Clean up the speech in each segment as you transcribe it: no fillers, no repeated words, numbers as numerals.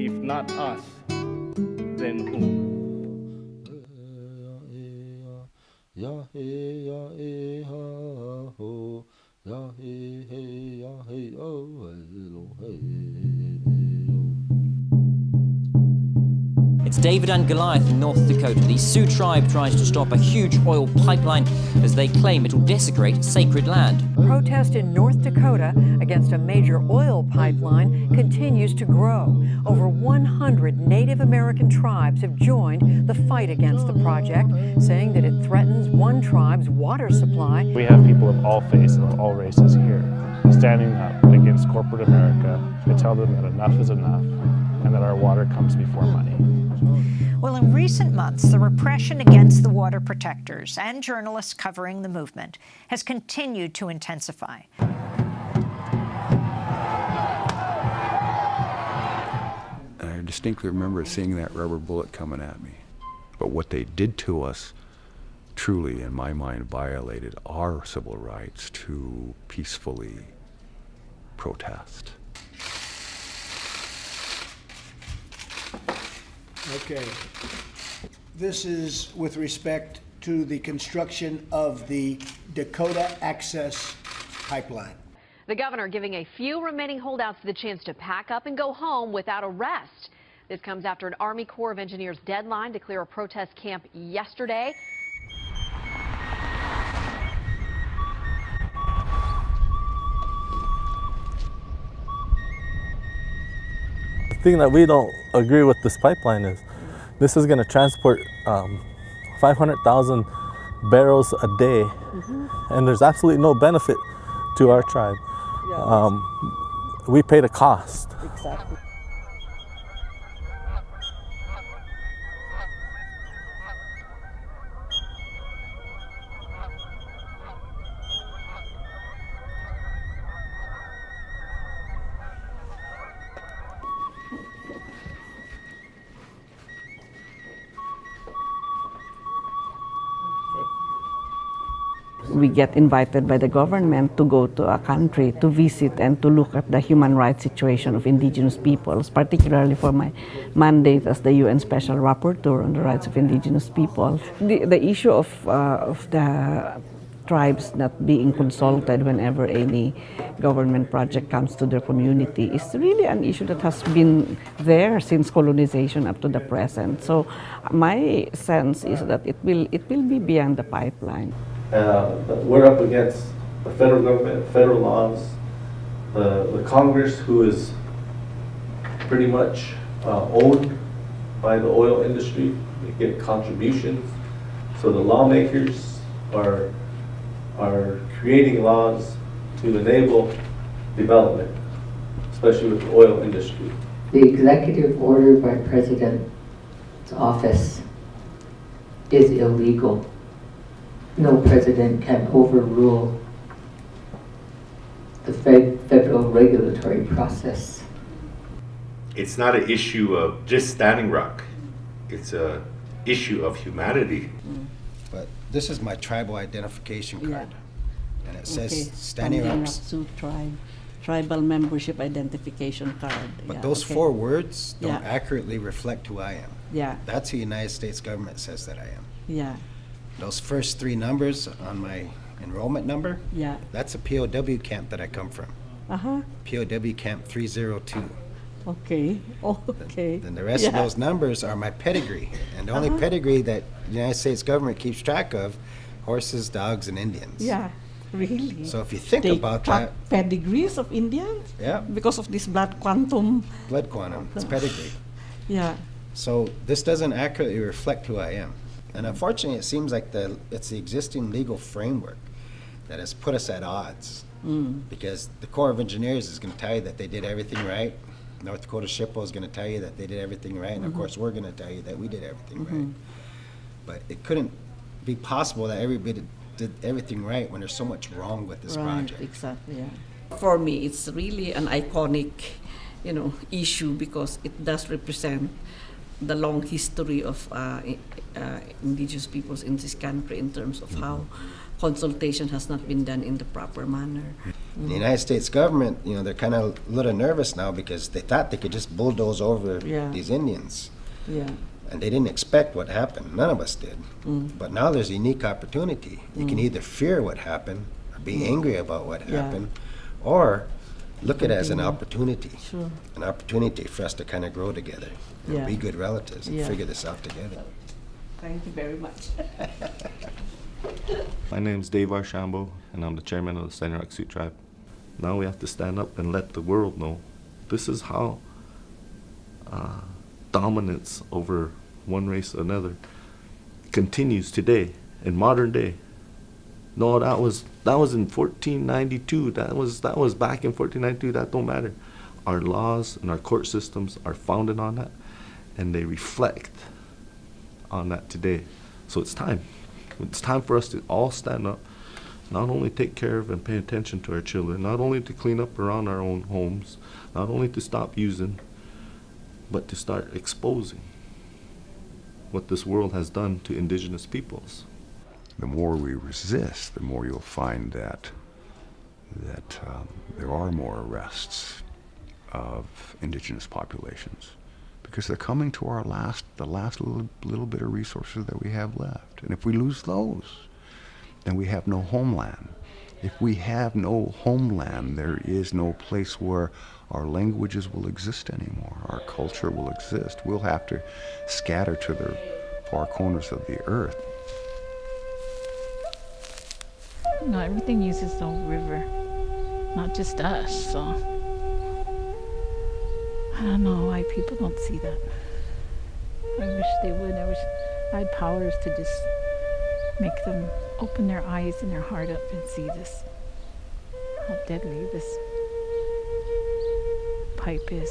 If not us, then who? It's David and Goliath in North Dakota. The Sioux tribe tries to stop a huge oil pipeline as they claim it will desecrate sacred land. Protest in North Dakota against a major oil pipeline continues to grow. Over 100 Native American tribes have joined the fight against the project, saying that it threatens one tribe's water supply. We have people of all faiths and of all races here standing up against corporate America to tell them that enough is enough and that our water comes before money. Well, in recent months, the repression against the water protectors and journalists covering the movement has continued to intensify. I distinctly remember seeing that rubber bullet coming at me. But what they did to us truly, in my mind, violated our civil rights to peacefully protest. Okay. This is with respect to the construction of the Dakota Access Pipeline. The governor giving a few remaining holdouts the chance to pack up and go home without arrest. This comes after an Army Corps of Engineers deadline to clear a protest camp yesterday. The thing that we don't agree with this pipeline is this is going to transport 500,000 barrels a day, and there's absolutely no benefit to our tribe. Yeah, we pay the cost. Exactly. We get invited by the government to go to a country to visit and to look at the human rights situation of indigenous peoples, particularly for my mandate as the UN Special Rapporteur on the Rights of Indigenous Peoples. The issue of the tribes not being consulted whenever any government project comes to their community is really an issue that has been there since colonization up to the present. So my sense is that it will be beyond the pipeline. We're up against the federal government, federal laws, the Congress, who is pretty much owned by the oil industry. They get contributions. So the lawmakers are creating laws to enable development, especially with the oil industry. The executive order by President's office is illegal. No president can overrule the federal regulatory process. It's not an issue of just Standing Rock. It's an issue of humanity. But this is my tribal identification card. Yeah. And it says Standing Rock Sioux tribe, tribal membership identification card. But those 4 words don't accurately reflect who I am. Yeah. That's who the United States government says that I am. Yeah. Those first 3 numbers on my enrollment number, that's a POW camp that I come from. POW camp 302. Okay. Okay. Then the rest of those numbers are my pedigree. And the only pedigree that the United States government keeps track of, horses, dogs, and Indians. Yeah, really. So if you think about that. Pedigrees of Indians? Yeah. Because of this blood quantum. Blood quantum, it's pedigree. Yeah. So this doesn't accurately reflect who I am. And unfortunately, it seems like it's the existing legal framework that has put us at odds. Because the Corps of Engineers is going to tell you that they did everything right. North Dakota SHPO is going to tell you that they did everything right. And of course, we're going to tell you that we did everything right. But it couldn't be possible that everybody did everything right when there's so much wrong with this project. Exactly, yeah. For me, it's really an iconic, issue because it does represent the long history of indigenous peoples in this country in terms of how consultation has not been done in the proper manner. The United States government, you know, they're kind of a little nervous now because they thought they could just bulldoze over these Indians. Yeah. And they didn't expect what happened. None of us did. But now there's a unique opportunity. You can either fear what happened, or be angry about what happened, or look at it as an opportunity. Sure. An opportunity for us to kind of grow together, and be good relatives, and Yeah. figure this out together. Thank you very much. My name's Dave Archamault, and I'm the chairman of the Standing Rock Sioux tribe. Now we have to stand up and let the world know this is how dominance over one race or another continues today, in modern day. No, that was in 1492. That was back in 1492. That don't matter. Our laws and our court systems are founded on that, and they reflect on that today. So it's time. It's time for us to all stand up, not only take care of and pay attention to our children, not only to clean up around our own homes, not only to stop using, but to start exposing what this world has done to indigenous peoples. The more we resist, the more you'll find that there are more arrests of indigenous populations, because they're coming to the last little bit of resources that we have left. And if we lose those, then we have no homeland. If we have no homeland, there is no place where our languages will exist anymore. Our culture will exist. We'll have to scatter to the far corners of the earth. No, everything uses the river, not just us, so I don't know why people don't see that. I wish they would. I wish I had powers to just make them open their eyes and their heart up and see this, how deadly this pipe is.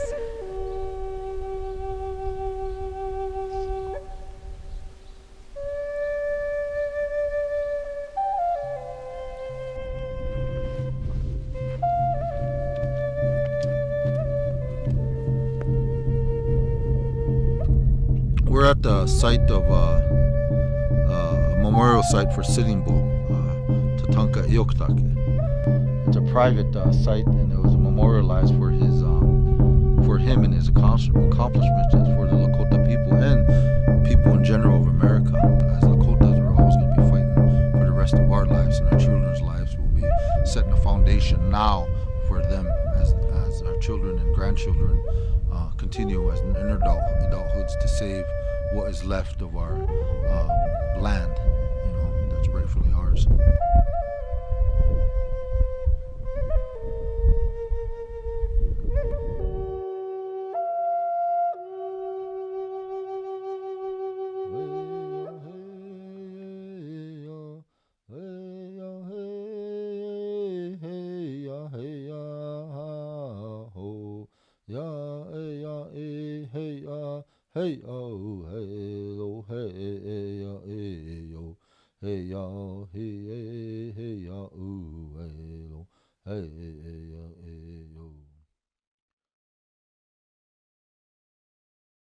We're at the site of a memorial site for Sitting Bull, Tatanka Iyoktake. It's a private site, and it was memorialized for him and his accomplishments for the Lakota people and people in general of America. As Lakotas, we're always going to be fighting for the rest of our lives, and our children's lives. Will be setting a foundation now for them as our children and grandchildren continue as in their adulthoods to save what is left of our land, that's rightfully ours. Hey oh hey oh hey ya hey yo hey ya hey hey ya ooh hey lo hey